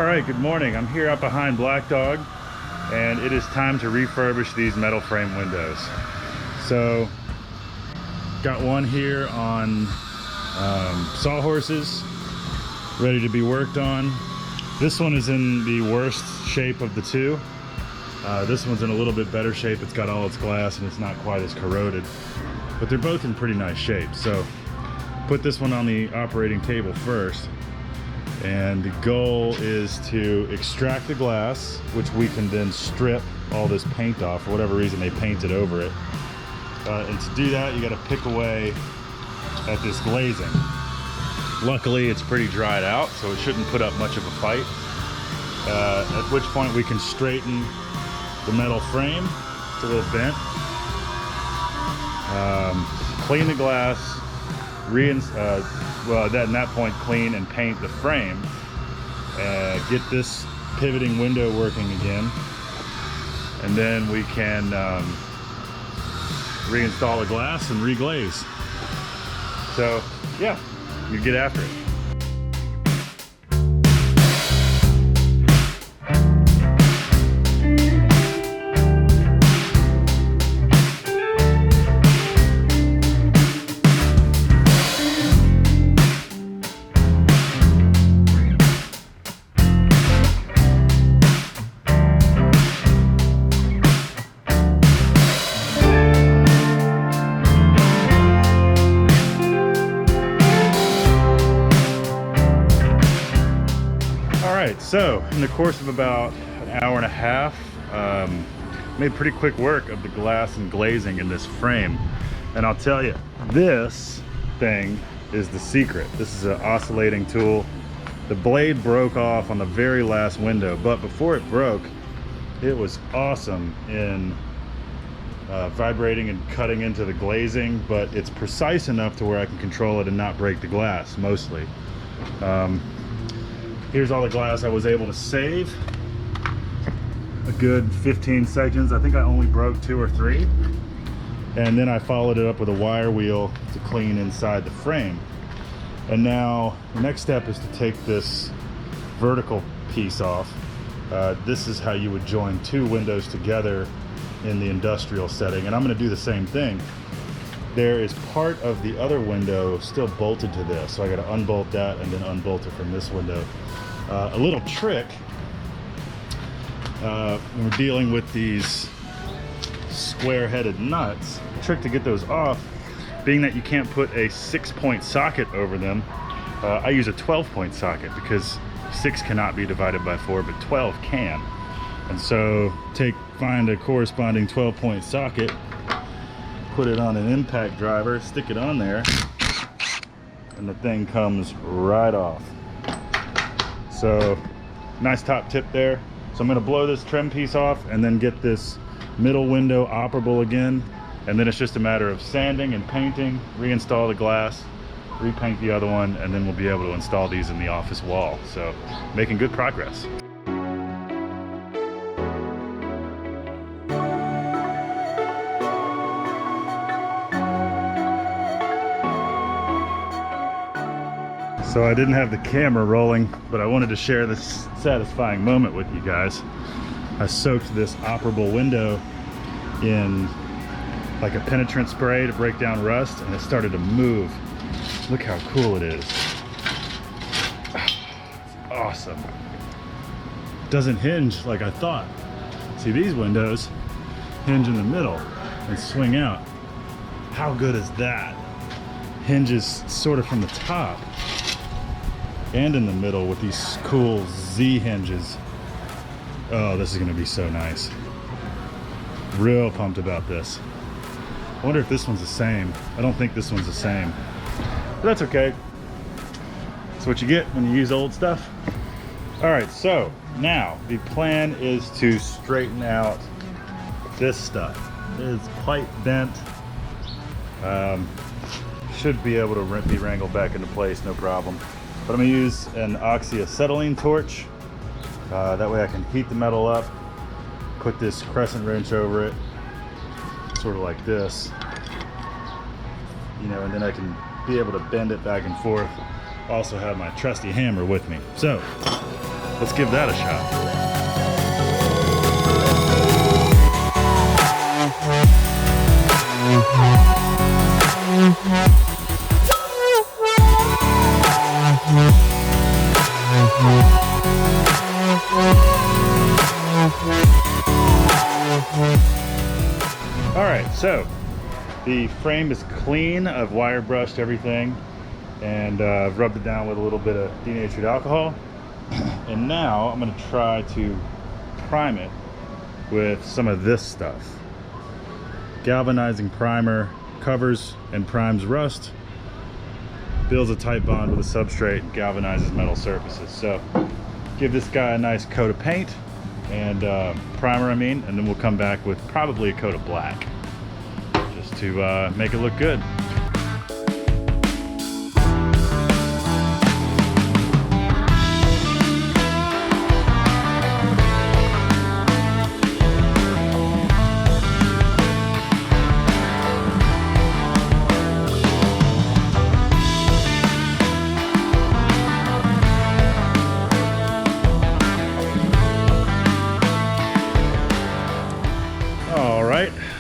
right, good morning. I'm here out behind Black Dog, and it is time to refurbish these metal frame windows. So, got one here on sawhorses, ready to be worked on. This one is in the worst shape of the two. This one's in a little bit better shape. It's got all its glass and it's not quite as corroded, but they're both in pretty nice shape. So, put this one on the operating table first. And the goal is to extract the glass, which we can then strip all this paint off. For whatever reason, they painted over it. And to do that, you got to pick away at this glazing. Luckily, it's pretty dried out, so it shouldn't put up much of a fight. At which point, we can straighten the metal frame. It's a little bent. Clean the glass. Well, at that point, clean and paint the frame. Get this pivoting window working again, and then we can reinstall the glass and reglaze. So, yeah, you get after it. So, in the course of about an hour and a half, made pretty quick work of the glass and glazing in this frame. And I'll tell you, this thing is the secret. This is an oscillating tool. The blade broke off on the very last window, but before it broke, it was awesome in vibrating and cutting into the glazing, but it's precise enough to where I can control it and not break the glass, mostly. Here's all the glass I was able to save. A good 15 sections. I think I only broke 2 or 3. And then I followed it up with a wire wheel to clean inside the frame. And now the next step is to take this vertical piece off. This is how you would join 2 windows together in the industrial setting. And I'm gonna do the same thing. There is part of the other window still bolted to this, so I gotta unbolt that and then unbolt it from this window. A little trick when we're dealing with these square-headed nuts, the trick to get those off, being that you can't put a 6-point socket over them, I use a 12-point socket because 6 cannot be divided by 4, but 12 can. And so find a corresponding 12-point socket, put it on an impact driver, stick it on there, and the thing comes right off. So, nice top tip there. So I'm gonna blow this trim piece off and then get this middle window operable again. And then it's just a matter of sanding and painting, reinstall the glass, repaint the other one, and then we'll be able to install these in the office wall. So, making good progress. So I didn't have the camera rolling, but I wanted to share this satisfying moment with you guys. I soaked this operable window in like a penetrant spray to break down rust, and it started to move. Look how cool it is. It's awesome. Doesn't hinge like I thought. See, these windows hinge in the middle and swing out. How good is that? Hinges sort of from the top and in the middle with these cool Z hinges. Oh, this is gonna be so nice. Real pumped about this. I wonder if this one's the same. I don't think this one's the same, but that's okay. That's what you get when you use old stuff. All right, so now the plan is to straighten out this stuff. It's quite bent. Should be able to be wrangled back into place, no problem. But I'm gonna use an oxyacetylene torch. That way I can heat the metal up, put this crescent wrench over it, sort of like this, and then I can be able to bend it back and forth. Also have my trusty hammer with me. So, let's give that a shot. Alright, so the frame is clean. I've wire brushed everything and I've rubbed it down with a little bit of denatured alcohol. And now I'm going to try to prime it with some of this stuff. Galvanizing primer covers and primes rust, builds a tight bond with a substrate, and galvanizes metal surfaces. So give this guy a nice coat of paint and primer, and then we'll come back with probably a coat of black just to make it look good.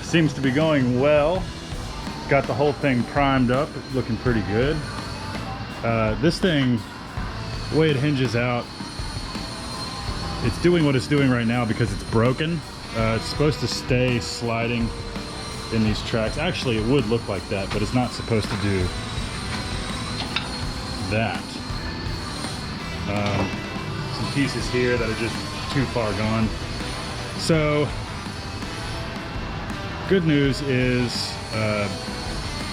Seems to be going well. Got the whole thing primed up, looking pretty good. This thing, the way it hinges out, it's doing what it's doing right now because it's broken. It's supposed to stay sliding in these tracks. Actually, it would look like that, but it's not supposed to do that. Some pieces here that are just too far gone. So, good news is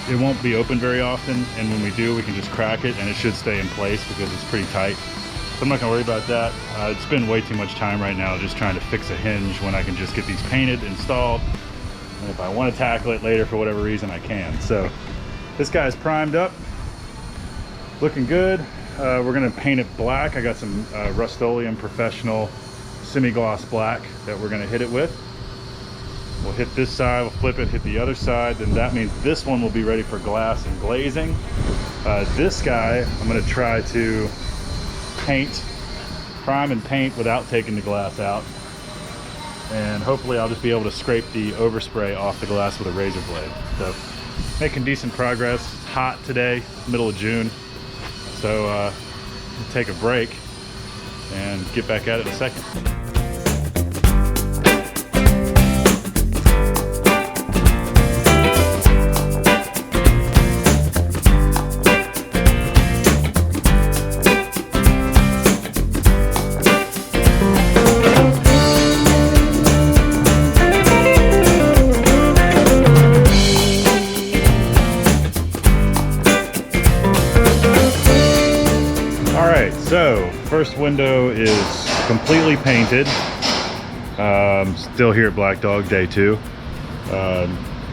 it won't be open very often, and when we do, we can just crack it and it should stay in place because it's pretty tight. So I'm not gonna worry about that. It's been way too much time right now just trying to fix a hinge when I can just get these painted, installed, and if I want to tackle it later for whatever reason, I can. So this guy's primed up, looking good. We're gonna paint it black. I got some Rust-Oleum Professional semi-gloss black that we're gonna hit it with. We'll hit this side, we'll flip it, hit the other side, then that means this one will be ready for glass and glazing. This guy, I'm going to try to prime and paint without taking the glass out. And hopefully I'll just be able to scrape the overspray off the glass with a razor blade. So, making decent progress. It's hot today, middle of June. So, we'll take a break and get back at it in a second. So, first window is completely painted. Still here at Black Dog, day 2.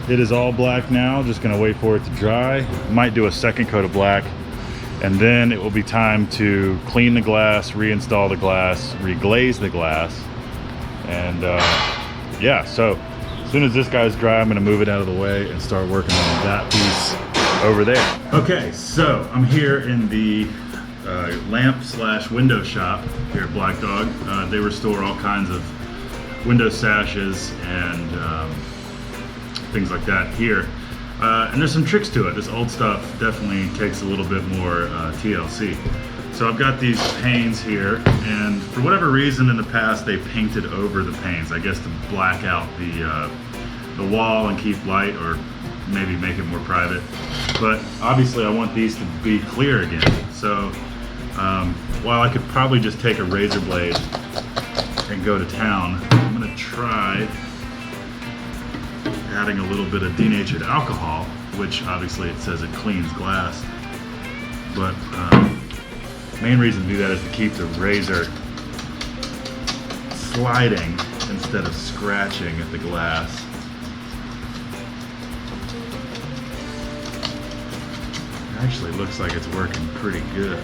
It is all black now, just gonna wait for it to dry. Might do a second coat of black, and then it will be time to clean the glass, reinstall the glass, reglaze the glass. And yeah, so as soon as this guy's dry, I'm gonna move it out of the way and start working on that piece over there. Okay, so I'm here in the lamp/window shop here at Black Dog. They restore all kinds of window sashes and things like that here. And there's some tricks to it. This old stuff definitely takes a little bit more TLC. So I've got these panes here, and for whatever reason in the past they painted over the panes, I guess to black out the wall and keep light, or maybe make it more private. But obviously I want these to be clear again. So while I could probably just take a razor blade and go to town, I'm gonna try adding a little bit of denatured alcohol, which obviously it says it cleans glass. But main reason to do that is to keep the razor sliding instead of scratching at the glass. It actually looks like it's working pretty good.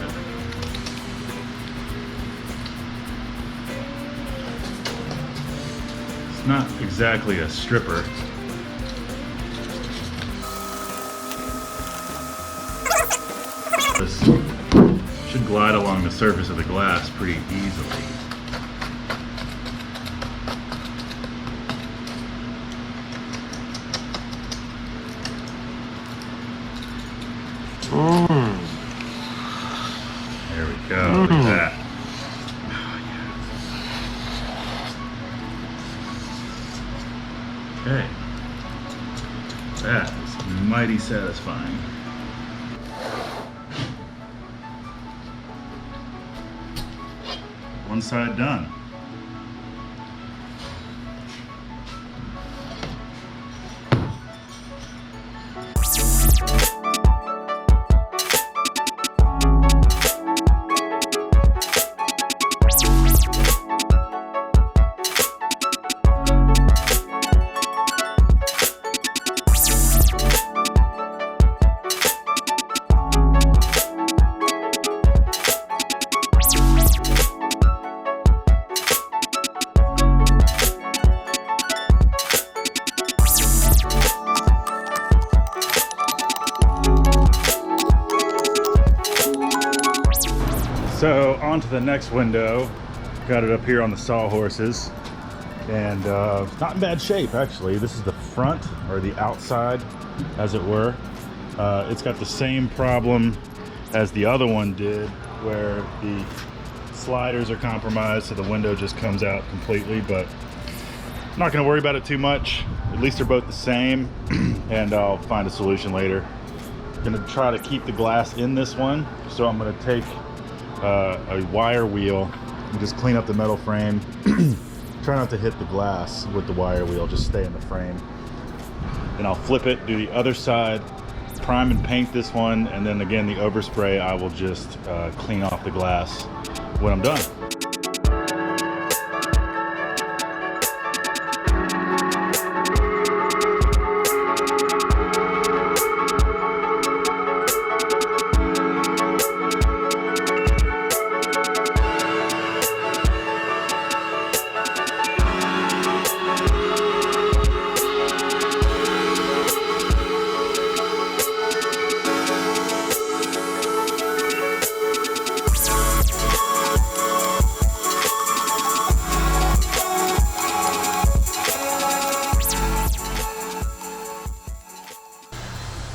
It's not exactly a stripper. This Should glide along the surface of the glass pretty easily. There we go, look at that. Okay, that is mighty satisfying. One side done. So on to the next window. Got it up here on the sawhorses, and it's not in bad shape actually. This is the front, or the outside as it were. It's got the same problem as the other one did, where the sliders are compromised, so the window just comes out completely, but I'm not going to worry about it too much. At least they're both the same, and I'll find a solution later. I'm going to try to keep the glass in this one, so I'm going to take a wire wheel and just clean up the metal frame. Try not to hit the glass with the wire wheel, just stay in the frame. Then I'll flip it, do the other side, prime and paint this one, and then again the overspray I will just clean off the glass when I'm done.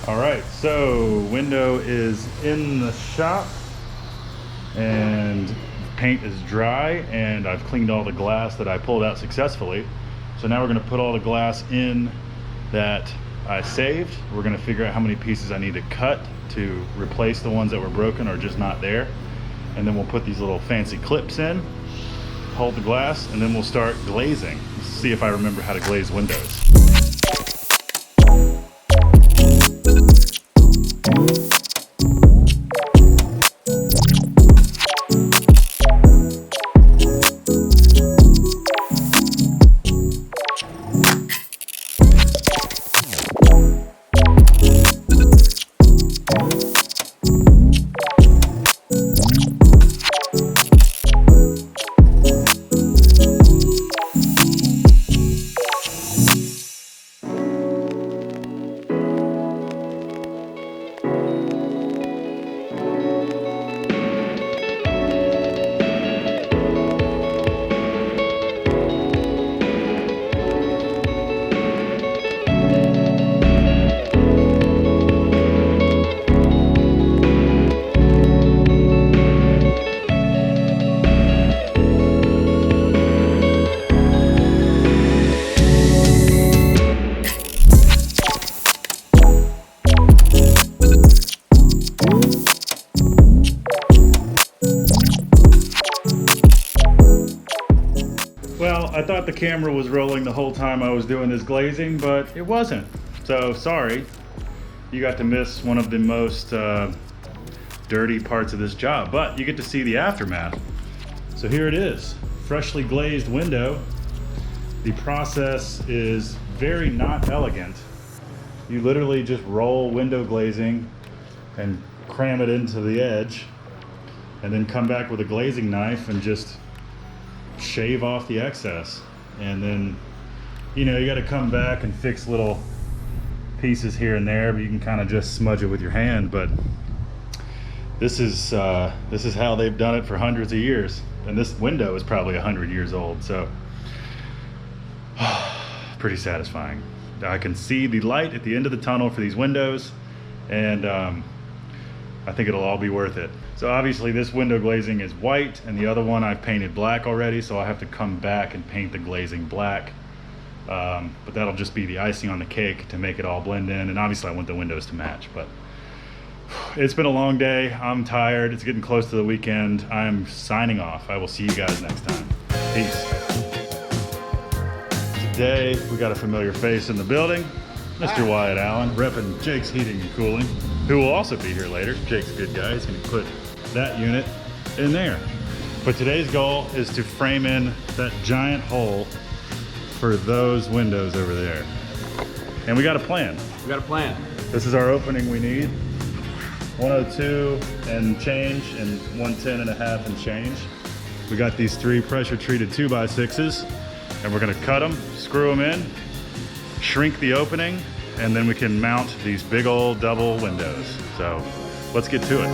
Alright, so window is in the shop and paint is dry, and I've cleaned all the glass that I pulled out successfully. So now we're going to put all the glass in that I saved. We're going to figure out how many pieces I need to cut to replace the ones that were broken or just not there. And then we'll put these little fancy clips in, hold the glass, and then we'll start glazing. Let's see if I remember how to glaze windows. Well, I thought the camera was rolling the whole time I was doing this glazing, but it wasn't. So sorry, you got to miss one of the most dirty parts of this job, but you get to see the aftermath. So here it is, freshly glazed window. The process is very not elegant. You literally just roll window glazing and cram it into the edge, and then come back with a glazing knife and just shave off the excess. And then, you know, you got to come back and fix little pieces here and there, but you can kind of just smudge it with your hand. But This is how they've done it for hundreds of years. And this window is probably 100 years old, so pretty satisfying. I can see the light at the end of the tunnel for these windows, and I think it'll all be worth it. So obviously this window glazing is white, and the other one I've painted black already, so I'll have to come back and paint the glazing black. But that'll just be the icing on the cake to make it all blend in, and obviously I want the windows to match. But it's been a long day. I'm tired. It's getting close to the weekend. I'm signing off. I will see you guys next time. Peace. Today we got a familiar face in the building, Mr. Wyatt Allen, repping Jake's Heating and Cooling, who will also be here later. Jake's a good guy. He's going to put that unit in there. But today's goal is to frame in that giant hole for those windows over there. And we got a plan. We got a plan. This is our opening we need. 102 and change, and 110 and a half and change. We got these 3 pressure treated 2x6s, and we're gonna cut them, screw them in, shrink the opening, and then we can mount these big old double windows. So let's get to it.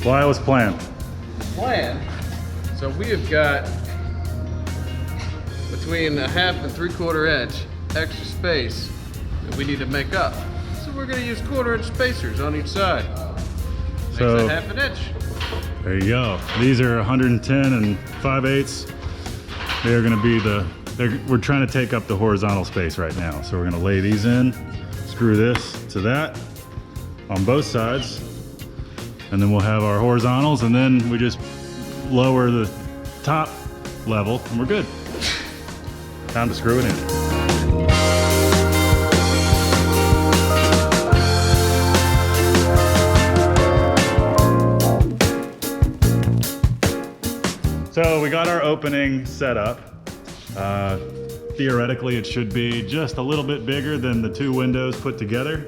Why was planned? Plan. So we have got between a 1/2 and 3/4 inch extra space that we need to make up. So we're going to use 1/4 inch spacers on each side. Makes So that 1/2 inch. there you go. These are 110 and 5/8. They're going to be we're trying to take up the horizontal space right now. So we're going to lay these in, screw this to that on both sides, and then we'll have our horizontals, and then we just lower the top level and we're good. Time to screw it in. So we got our opening set up. Theoretically, it should be just a little bit bigger than the 2 windows put together.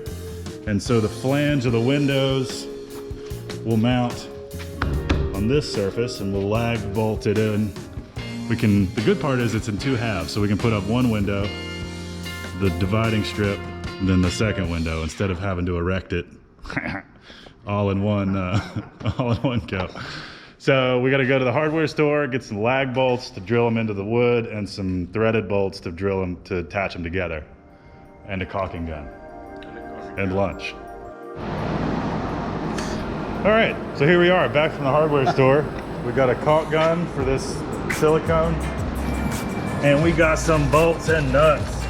And so the flange of the windows will mount on this surface, and we'll lag bolt it in. The good part is it's in 2 halves, so we can put up 1 window, the dividing strip, and then the second window, instead of having to erect it all in one go. So we got to go to the hardware store, get some lag bolts to drill them into the wood, and some threaded bolts to drill them to attach them together, and a caulking gun, and lunch. All right, so here we are, back from the hardware store. We got a caulk gun for this silicone, and we got some bolts and nuts.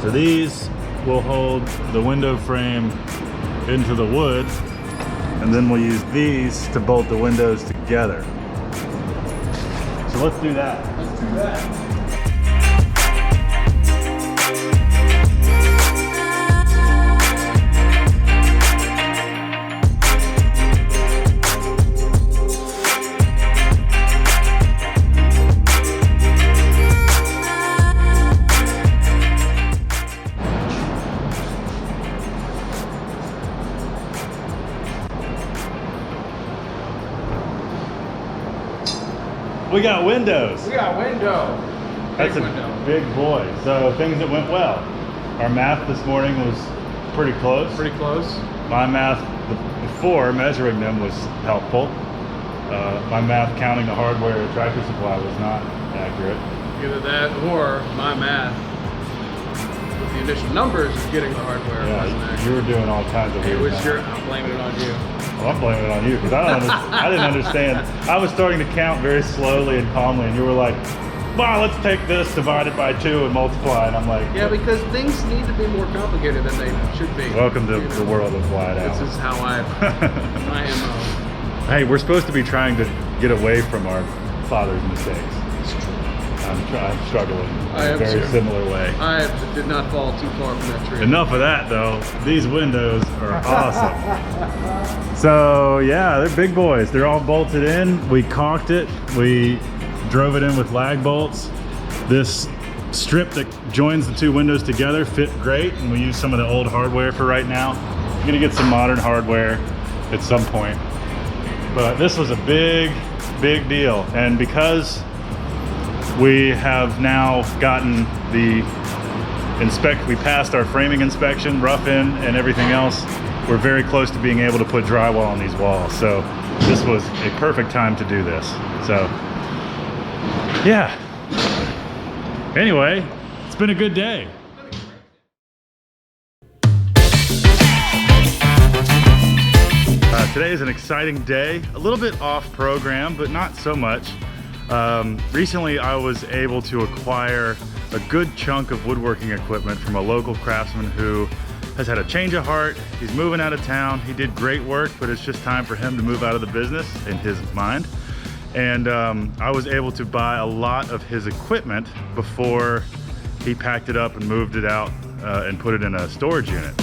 So these will hold the window frame into the wood, and then we'll use these to bolt the windows together. So let's do that. Let's do that. We got windows. We got window. That's a big boy. So things that went well. Our math this morning was pretty close. Pretty close. My math before measuring them was helpful. My math counting the hardware at Tractor Supply was not accurate. Either that or my math with the initial numbers of getting the hardware wasn't Yeah, accurate. you were doing all kinds of It weird was math. I'm blaming it on you. Well, I'm blaming it on you because I didn't understand. I was starting to count very slowly and calmly, and you were like, "Wow, let's take this divided by 2 and multiply." And I'm like, Yeah, because things need to be more complicated than they should be. "Welcome to You the know, world of Wyatt This Allen." is how my MO. Hey, we're supposed to be trying to get away from our father's mistakes. I'm struggling in I a am very too. similar way. I did not fall too far from that tree. Enough of that though. These windows are awesome. So yeah, they're big boys. They're all bolted in. We caulked it. We drove it in with lag bolts. This strip that joins the 2 windows together fit great, and we use some of the old hardware for right now. I'm gonna get some modern hardware at some point. But this was a big deal. And because We have now gotten we passed our framing inspection, rough in and everything else. We're very close to being able to put drywall on these walls. So this was a perfect time to do this. So yeah. Anyway, it's been a good day. Today is an exciting day, a little bit off program, but not so much. Recently I was able to acquire a good chunk of woodworking equipment from a local craftsman who has had a change of heart. He's moving out of town. He did great work, but it's just time for him to move out of the business in his mind. And I was able to buy a lot of his equipment before he packed it up and moved it out and put it in a storage unit.